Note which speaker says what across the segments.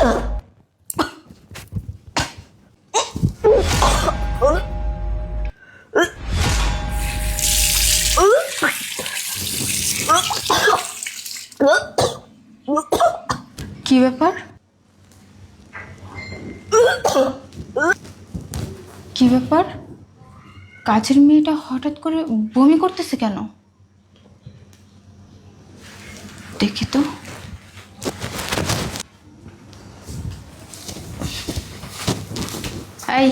Speaker 1: কি ব্যাপার? কি ব্যাপার? কাজের মেয়েটা হঠাৎ করে বমি করতেছে কেন? দেখি তো। এই,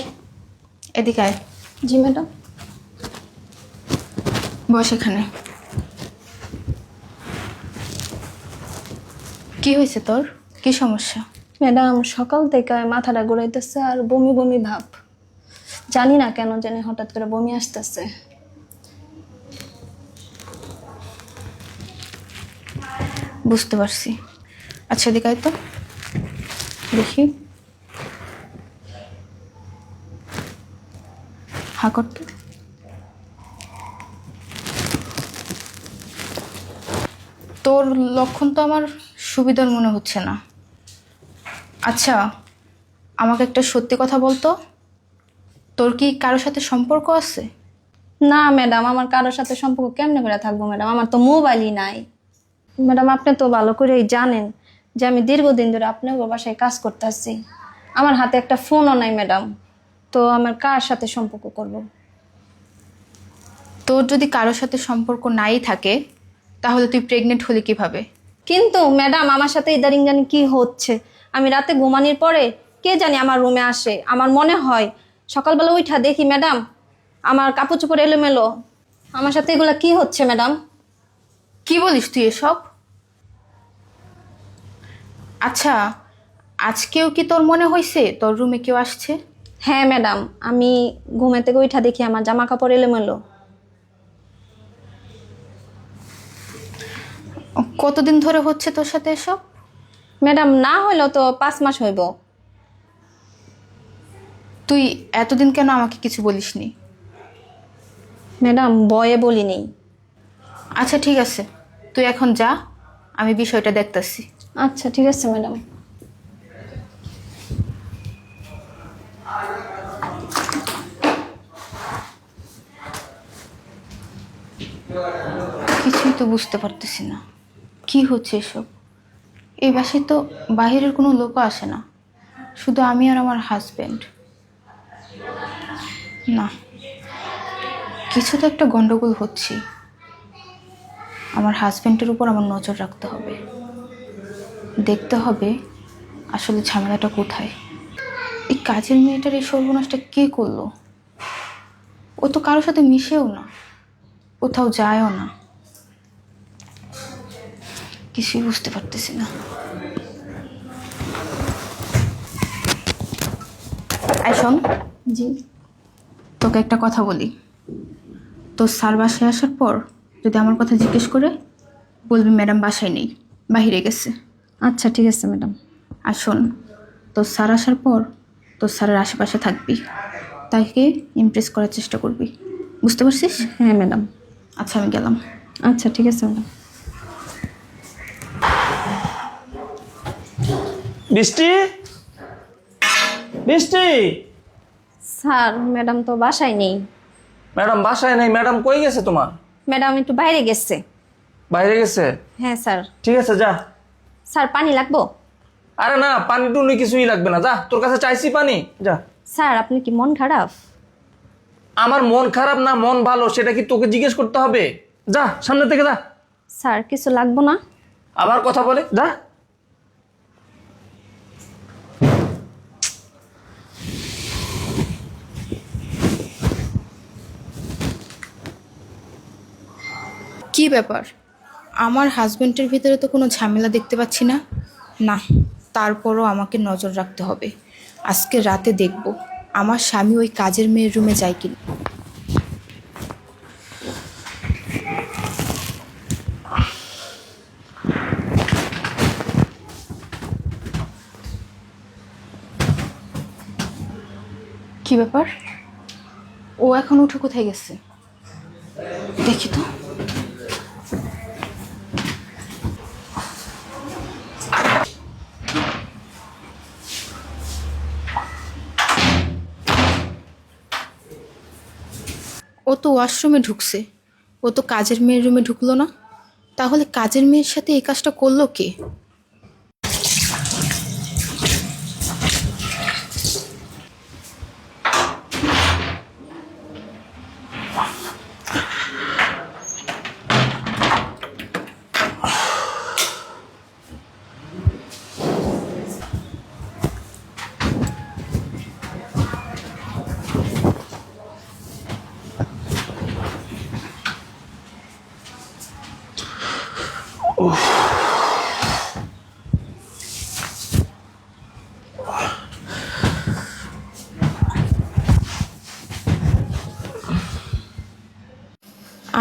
Speaker 1: এদিকে আয়।
Speaker 2: জি ম্যাডাম।
Speaker 1: বস এখানে। কি হয়েছে তোর? কি সমস্যা?
Speaker 2: ম্যাডাম সকাল থেকে মাথাটা ঘুরাইতেছে আর বমি বমি ভাব। জানি না কেন জানি হঠাৎ করে বমি আসতেছে।
Speaker 1: বুঝতে পারছি। আচ্ছা এদিকে আয় তো, দেখি। হা কর তো। তোর লক্ষণ তো আমার সুবিধার মনে হচ্ছে না। আচ্ছা, আমাকে একটা সত্যি কথা বলতো, তোর কি কারোর সাথে সম্পর্ক আছে?
Speaker 2: না ম্যাডাম, আমার কারোর সাথে সম্পর্ক কেমনে করে থাকবো ম্যাডাম? আমার তো মোবাইলই নাই। ম্যাডাম আপনি তো ভালো করেই জানেন যে আমি দীর্ঘদিন ধরে আপনার বাসায় কাজ করতেছি। আমার হাতে একটা ফোনও নাই ম্যাডাম, তো আমার কার সাথে সম্পর্ক করব?
Speaker 1: তোর যদি কারোর সাথে সম্পর্ক নাই থাকে তাহলে তুই প্রেগনেন্ট হলি কিভাবে?
Speaker 2: কিন্তু ম্যাডাম আমার সাথে ইদারিং জানি কি হচ্ছে। আমি রাতে ঘুমানোর পরে কে জানি আমার রুমে আসে। আমার মনে হয় সকালবেলা উঠা দেখি ম্যাডাম আমার কাপড় চোপড় এলোমেলো। আমার সাথে এগুলা কি হচ্ছে ম্যাডাম?
Speaker 1: কি বলিস তুই এসব? আচ্ছা, আজকেও কি তোর মনে হয়েছে তোর রুমে কেউ আসছে?
Speaker 2: হ্যাঁ ম্যাডাম, আমি ঘুমে থেকে উঠা দেখি আমার জামা কাপড় এলোমেলো।
Speaker 1: কতদিন ধরে হচ্ছে তোর সাথে এসব?
Speaker 2: ম্যাডাম না হইলেও তো 5 মাস হইব।
Speaker 1: তুই এতদিন কেন আমাকে কিছু বলিসনি?
Speaker 2: ম্যাডাম ভয়ে বলিনি।
Speaker 1: আচ্ছা ঠিক আছে, তুই এখন যা, আমি বিষয়টা দেখতাছি।
Speaker 2: আচ্ছা ঠিক আছে ম্যাডাম।
Speaker 1: কিছুই তো বুঝতে পারতেছি না কি হচ্ছে এসব। এই বাসায় তো বাহিরের কোনো লোকও আসে না, শুধু আমি আর আমার হাজবেন্ড। না, কিছু তো একটা গন্ডগোল হচ্ছে। আমার হাজবেন্ডের উপর আমার নজর রাখতে হবে, দেখতে হবে আসলে ঝামেলাটা কোথায়। এই কাজের মেয়েটার এই সর্বনাশটা কে করলো? ও তো কারোর সাথে মিশেও না, কোথাও যায়ও না। কিছুই বুঝতে পারতেছি না। আই শোন,
Speaker 2: জি।
Speaker 1: তোকে একটা কথা বলি। তোর স্যার বাসায় আসার পর যদি আমার কথা জিজ্ঞেস করে বলবি ম্যাডাম বাসায় নেই, বাইরে গেছে।
Speaker 2: আচ্ছা ঠিক আছে ম্যাডাম।
Speaker 1: আর শোন, তোর স্যার আসার পর তোর স্যারের আশেপাশে থাকবি, তাকে ইমপ্রেস করার চেষ্টা করবি, বুঝতে পারছিস?
Speaker 2: হ্যাঁ ম্যাডাম।
Speaker 1: আচ্ছা আমি গেলাম।
Speaker 2: আচ্ছা ঠিক আছে ম্যাডাম।
Speaker 3: বৃষ্টি, বৃষ্টি।
Speaker 2: স্যার ম্যাডাম তো বাসায় নেই।
Speaker 3: ম্যাডাম বাসায় নেই? ম্যাডাম কই গেছে তোমার?
Speaker 2: ম্যাডাম একটু বাইরে গেছে।
Speaker 3: বাইরে গেছে?
Speaker 2: হ্যাঁ স্যার।
Speaker 3: ঠিক আছে যা।
Speaker 2: স্যার পানি লাগবো?
Speaker 3: আরে না, পানি টুনি কিছুই লাগবে না, যা। তোর কাছে চাইছি পানি, যা।
Speaker 2: স্যার আপনি কি মন খারাপ?
Speaker 3: আমার মন খারাপ না মন ভালো সেটা কি তোকে জিজ্ঞেস করতে হবে? যা সামনে থেকে যা।
Speaker 2: স্যার কিছু লাগবো না?
Speaker 3: আবার কথা বলে, যা।
Speaker 1: কি ব্যাপার? আমার হাজবেন্ডের ভিতরে তো কোনো ঝামেলা দেখতে পাচ্ছি না। না, তারপরও আমাকে নজর রাখতে হবে। আজকে রাতে দেখব আমার স্বামী ওই কাজের মেয়ের রুমে যায় কিনা। কি ব্যাপার? ও এখন উঠে কোথায় গেছে? দেখি তো। ও তো ওয়াশরুমে ঢুকছে, ও তো কাজের মেয়ের রুমে ঢুকলো না। তাহলে কাজের মেয়ের সাথে এই কাজটা করলো কে?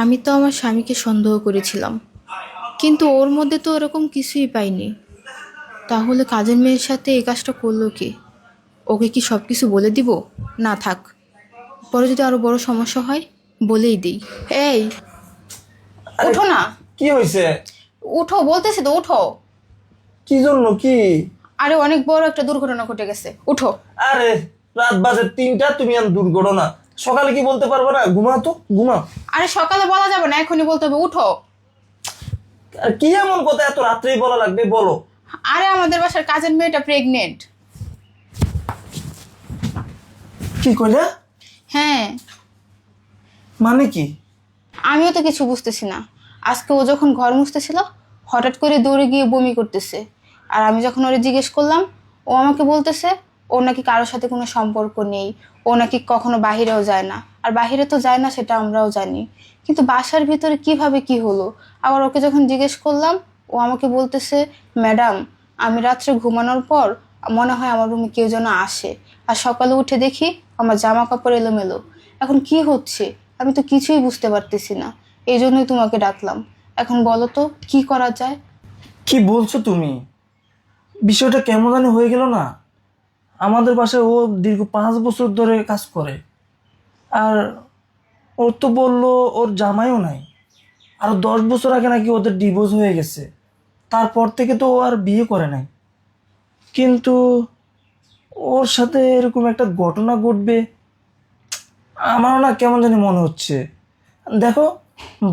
Speaker 1: আমি তো আমার স্বামীকে সন্দেহ করেছিলাম, কিন্তু ওর মধ্যে তো এরকম কিছুই পাইনি। তাহলে কাজের মেয়ের সাথে এই কাজটা করলো কে? ওকে কি সব কিছু বলে দিব? না থাক, পরে যদি আরো বড় সমস্যা হয় বলেই দিই। এই উঠো না,
Speaker 3: কি হয়েছে?
Speaker 1: উঠো বলতেছি তো, উঠো।
Speaker 3: কি জন্য কি?
Speaker 1: আরে অনেক বড় একটা দুর্ঘটনা ঘটে গেছে, উঠো।
Speaker 3: আরে রাত বাজে 3টা, তুমি আর দুর্ঘটনা সকালে কি বলতে পারবো না? ঘুমাও তো, ঘুমাও।
Speaker 1: আরে সকালে বলা যাবে না, এখনই বলতে হবে, উঠো।
Speaker 3: আর কি এমন কথা এত রাত্রেই বলা লাগবে, বলো।
Speaker 1: আরে আমাদের বাসার কাজের মেয়েটা প্রেগনেন্ট।
Speaker 3: কি কইলা?
Speaker 1: হ্যাঁ।
Speaker 3: মানে কি?
Speaker 1: আমিও তো কিছু বুঝতেছি না। আজকে ও যখন ঘর মুছতেছিল, হঠাৎ করে দৌড়ে গিয়ে বমি করতেছে। আর আমি যখন ওরে জিজ্ঞেস করলাম, ও আমাকে বলতেছে ও নাকি কারোর সাথে কোনো সম্পর্ক নেই, ও নাকি কখনো বাহিরেও যায় না। আর বাহিরে তো যায় না সেটা আমরাও জানি, কিন্তু বাসার ভিতরে কিভাবে কি হলো? আবার ওকে যখন জিজ্ঞেস করলাম, ও আমাকে বলতেছে, ম্যাডাম আমি রাত্রে ঘুমানোর পর মনে হয় আমার রুমে কেউ যেন আসে, আর সকালে উঠে দেখি আমার জামা কাপড় এলোমেলো। এখন কি হচ্ছে আমি তো কিছুই বুঝতে পারতেছি না, এই জন্যই তোমাকে ডাকলাম। এখন বলো তো কি করা যায়?
Speaker 3: কি বলছো তুমি? বিষয়টা কেমন জানি হয়ে গেল না। আমাদের বাসায় ও দীর্ঘ 5 বছর ধরে কাজ করে, আর ওর তো বললো ওর জামাইও নাই। আর 10 বছর আগে নাকি ওদের ডিভোর্স হয়ে গেছে, তারপর থেকে তো ও আর বিয়ে করে নাই। কিন্তু ওর সাথে এরকম একটা ঘটনা ঘটবে আমারও না কেমন জানি মনে হচ্ছে। দেখো,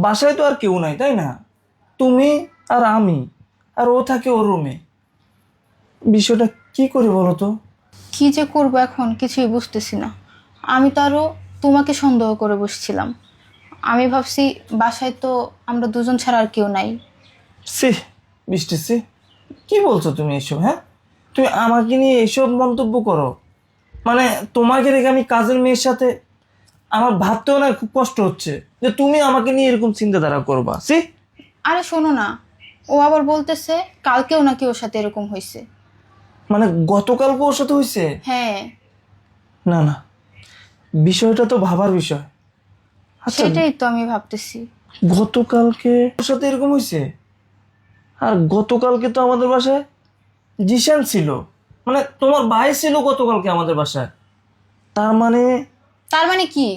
Speaker 3: বাসায় তো আর কেউ নাই, তাই না? তুমি আর আমি, আর ও থাকে ওর রুমে। বিষয়টা কি করে বলো তো?
Speaker 1: কি যে করবো এখন কিছুই বুঝতেছি না। আমি তো আরো তোমাকে সন্দেহ করে বসছিলাম। আমি ভাবছি বাসায় তো আমরা দুজন ছাড়া আর কেউ নাই।
Speaker 3: সি, বৃষ্টি সি, কি বলছো তুমি এসব? হ্যাঁ, তুমি আমাকে নিয়ে এসব মন্তব্য করো? মানে তোমাকে রেখে আমি কাজের মেয়ের সাথে, আমার ভাবতেও না খুব কষ্ট হচ্ছে যে তুমি আমাকে নিয়ে এরকম চিন্তাধারা করবা। সি।
Speaker 1: আরে শোনো না, ও আবার বলতেছে কালকেও নাকি ওর সাথে এরকম হয়েছে।
Speaker 3: মানে গতকালকে ওর সাথে হয়েছে?
Speaker 1: হ্যাঁ।
Speaker 3: না না, বিষয়টা তো ভাবার বিষয়। আচ্ছা,
Speaker 1: সেটাই তো আমি ভাবতেছি।
Speaker 3: গতকালকে ওর সাথে এরকম হয়েছে? আর গতকালকে তো আমাদের বাসায় জিশান ছিল, মানে তোমার ভাই ছিল গতকালকে আমাদের বাসায়। তার মানে,
Speaker 1: তার মানে কি?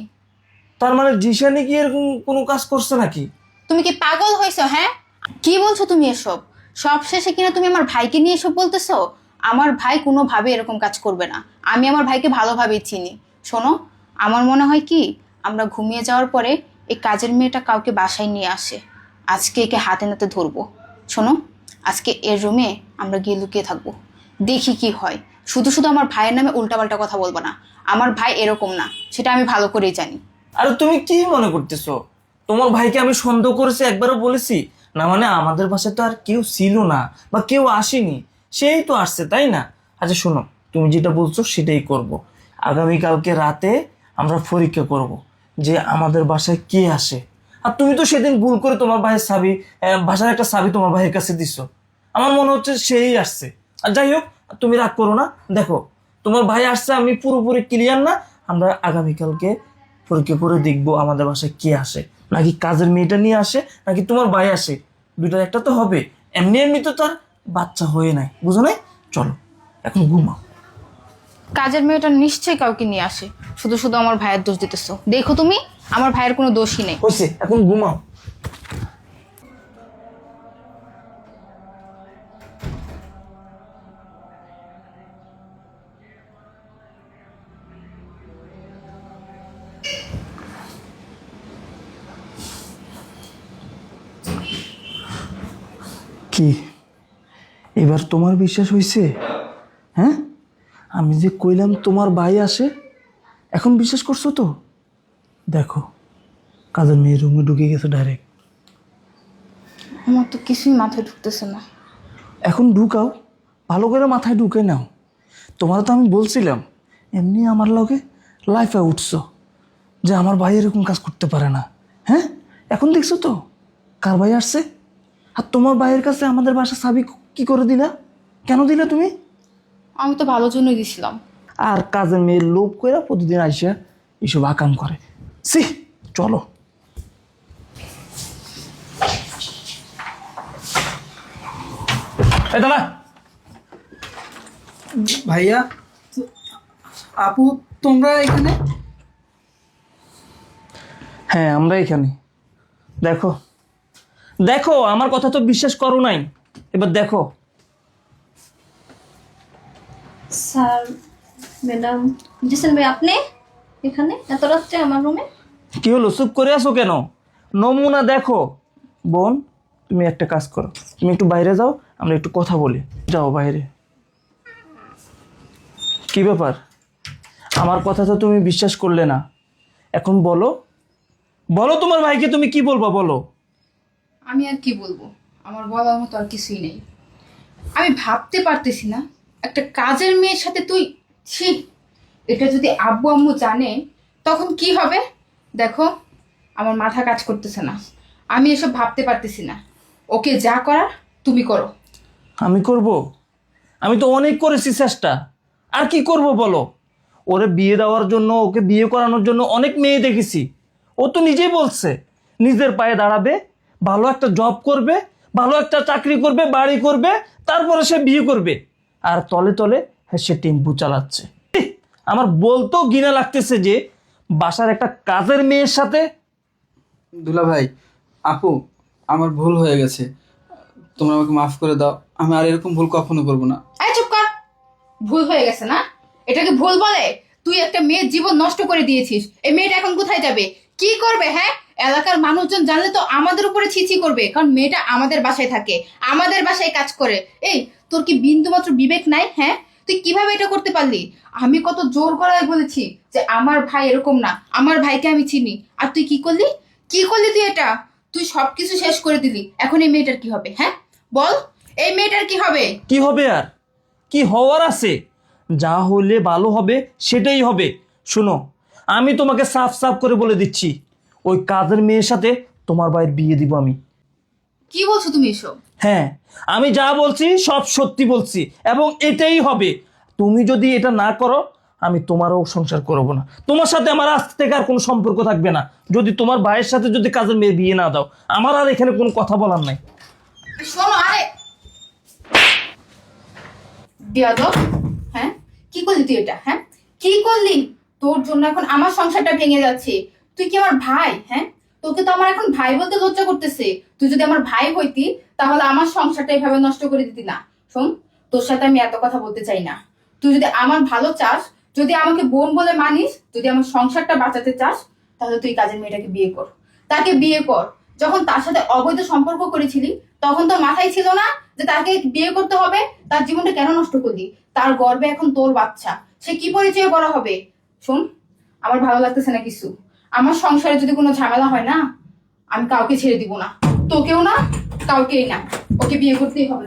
Speaker 3: তার মানে জিশানি কি এরকম কোনো কাজ করছে নাকি?
Speaker 1: তুমি কি পাগল হয়েছো? হ্যাঁ, কি বলছো তুমি এসব? সব শেষে কিনা তুমি আমার ভাইকে নিয়ে এসব বলতেছো? আমার ভাই কোনোভাবে এরকম কাজ করবে না। আমি আমার ভাইকে ভালোভাবেই চিনি। শোনো, আমার মনে হয় কি, আমরা ঘুমিয়ে যাওয়ার পরে এই কাজের মেয়েটা কাউকে বাসায় নিয়ে আসে। আজকে একে হাতে নাতে ধরবো। শোনো, আজকে এর রুমে আমরা গিয়ে লুকিয়ে থাকবো, দেখি কি হয়। শুধু শুধু আমার ভাইয়ের নামে উল্টাপাল্টা কথা বলবো না। আমার ভাই এরকম না, সেটা আমি ভালো করেই জানি।
Speaker 3: আরে তুমি কি মনে করতেছো? তোমার ভাইকে আমি সন্দেহ করেছি, একবারও বলেছি না? মানে আমাদের বাসায় তো আর কেউ ছিল না বা কেউ আসেনি, সেই তো আসছে, তাই না? আচ্ছা শোনো, তুমি যেটা বলছো সেটাই করব। আগামীকালকে রাতে আমরা পরীক্ষা করব যে আমাদের বাসায় কে আসে। আর তুমি তো সেদিন ভুল করে তোমার ভাইয়ের চাবি, বাসার একটা চাবি তোমার ভাইয়ের কাছে দিছো। আমার মনে হচ্ছে সেই আসছে। আর যাই হোক, তুমি রাগ করো না। দেখো, তোমার ভাই আসছে, আমি পুরোপুরি ক্লিয়ার না। আমরা আগামীকালকে পরীক্ষা করে দেখবো আমাদের বাসায় কে আসে, নাকি কাজের মেয়েটা নিয়ে আসে, নাকি তোমার ভাই আসে। দুইটার একটা তো হবে। এমনি এমনি তো তার বাচ্চা হয়ে নাই, বুঝো নাই? চলো এখন ঘুমাও।
Speaker 1: কাজের মেয়েটা নিশ্চয়ই কাউকে নিয়ে আসে, শুধু শুধু আমার ভাইয়ের দোষ দিতেছো। দেখো তুমি, আমার ভাইয়ের কোনো দোষই নেই।
Speaker 3: হয়েছে, এখন ঘুমাও। কি এবার তোমার বিশ্বাস হয়েছে? হ্যাঁ, আমি যে কইলাম তোমার ভাই আসে, এখন বিশ্বাস করছো তো? দেখো, কাজের মেয়ে রুমে ঢুকে গেছে ডাইরেক্ট।
Speaker 1: আমার তো কিছুই মাথায় ঢুকতেছে না।
Speaker 3: এখন ঢুকাও, ভালো করে মাথায় ঢুকে নাও। তোমার তো আমি বলছিলাম এমনি আমার লগে লাইফে উঠছো যে আমার ভাই এরকম কাজ করতে পারে না। হ্যাঁ, এখন দেখছো তো কার ভাই আসছে। আর তোমার ভাইয়ের কাছে আমাদের বাসা চাবি কি করে দিলা? কেন দিলা তুমি?
Speaker 1: আমি তো ভালোর জন্যই দিছিলাম।
Speaker 3: আর কাজের মেয়ের লোভ করে প্রতিদিন আইসা এইসব আকাম করে। সি, চলো। এই দাঁড়া।
Speaker 4: ভাইয়া, আপু, তোমরা এখানে?
Speaker 3: হ্যাঁ, আমরা এখানে। দেখো দেখো, আমার কথা তো বিশ্বাস করো নাই, এবার দেখো।
Speaker 2: স্যার, ম্যাডাম, জিসেন ভাই আপনি এখানে এত রাত্রে আমার রুমে?
Speaker 3: কি হলো, চুপ করে আছো কেন? নমুনা দেখো। বোন, তুমি একটা কাজ করো, তুমি একটু বাইরে যাও, আমরা একটু কথা বলি। যাও বাইরে। কি ব্যাপার, আমার কথা তো তুমি বিশ্বাস করলে না, এখন বলো বলো তোমার ভাইকে তুমি কি বলবা, বলো।
Speaker 1: আমি আর কি বলবো, আমার বলার মতো আর কিছুই নেই। আমি ভাবতে পারতেছি না একটা কাজের মেয়ের সাথে তুই, ছি, এটা যদি আব্বু আম্মু জানে তখন কি হবে। দেখো, আমার মাথা কাজ করতেছে না, আমি এসব ভাবতে পারতেছি না। ওকে যা করার তুমি করো।
Speaker 3: আমি করব? আমি তো অনেক করেছি চেষ্টা, আর কি করব বলো। ওরে বিয়ে দেওয়ার জন্য, ওকে বিয়ে করানোর জন্য অনেক মেয়ে দেখেছি। ও তো নিজেই বলছে নিজের পায়ে দাঁড়াবে, ভালো একটা জব করবে, ভালো একটা চাকরি করবে, বাড়ি করবে, তারপরে সে বিয়ে করবে। আর তলে তলে হ্যাঁ সে টেম্পু চালাচ্ছে। ইহ, আমার বলতেও ঘৃণা লাগতেছে যে বাসার একটা কাজের মেয়ের সাথে।
Speaker 4: দুলা ভাই, আপু, আমার ভুল হয়ে গেছে, তোমরা আমাকে মাফ করে দাও। আমি আর এরকম ভুল কখনো করবো না।
Speaker 1: এই চুপ কর। ভুল হয়ে গেছে না, এটাকে ভুল বলে? তুই একটা মেয়ের জীবন নষ্ট করে দিয়েছিস। এই মেয়েটা এখন কোথায় যাবে, কি করবে? হ্যাঁ, এলাকার মানুষজন জানলে তো আমাদের উপরে ছিছি করবে, কারণ মেয়েটা আমাদের বাসায় থাকে, আমাদের বাসায় কাজ করে। এই, তোর কি বিন্দুমাত্র বিবেক নাই? হ্যাঁ, তুই কিভাবে এটা করতে পারলি? আমি কত জোর গলায় বলেছি যে আমার ভাই এরকম না, আমার ভাইকে আমি চিনি, আর তুই কি করলি? কি করলি তুই এটা? তুই সবকিছু শেষ করে দিলি। এখন এই মেয়েটার কি হবে? হ্যাঁ বল, এই মেয়েটার কি হবে?
Speaker 3: কি হবে আর কি হওয়ার আছে? যা হলে ভালো হবে সেটাই হবে। শোনো, আমি তোমাকে সাফ সাফ করে বলে দিচ্ছি, ওই কাজের মেয়ের সাথে তোমার ভাইয়ের বিয়ে দিব আমি।
Speaker 1: কি বলছো তুমি এসব?
Speaker 3: হ্যাঁ, আমি যা বলছি সব সত্যি বলছি, এবং এটাই হবে। তুমি যদি এটা না করো, আমি তোমারও সংসার করব না, তোমার সাথে আমার আজ থেকে আর কোনো সম্পর্ক থাকবে না। যদি তোমার ভাইয়ের সাথে যদি কাজের মেয়ে বিয়ে না দাও, আমার আর এখানে কোনো কথা বলার নাই।
Speaker 1: শোনো, আরে বিয়াদব, হ্যাঁ কি করলি তুই এটা? হ্যাঁ কি করলি? তোর জন্য এখন আমার সংসারটা ভেঙে যাচ্ছে। তুই কি আমার ভাই? হ্যাঁ, তোকে তো আমার এখন ভাই বলতে লজ্জা করতেছে। তুই যদি আমার ভাই হইতি তাহলে আমার সংসারটা এভাবে নষ্ট করে দিতি না। শোন, তোর সাথে আমি এত কথা বলতে চাই না। তুই যদি আমার ভালো চাস, যদি আমাকে বোন বলে মানিস, যদি আমার সংসারটা বাঁচাতে চাস, তাহলে তুই কাজের মেয়েটাকে বিয়ে কর, তাকে বিয়ে কর। যখন তার সাথে অবৈধ সম্পর্ক করেছিলি তখন তো মাথায় ছিল না যে তাকে বিয়ে করতে হবে? তার জীবনটা কেন নষ্ট করলি? তার গর্বে এখন তোর বাচ্চা, সে কি পরিচয়ে বড় হবে? শোন, আমার ভালো লাগতেছে না কিছু। আমার সংসারে যদি কোনো ঝামেলা হয় না, আমি কাউকে ছেড়ে দিব না, তোকেও না, কাউকেই না। ওকে বিয়ে করতেই হবে।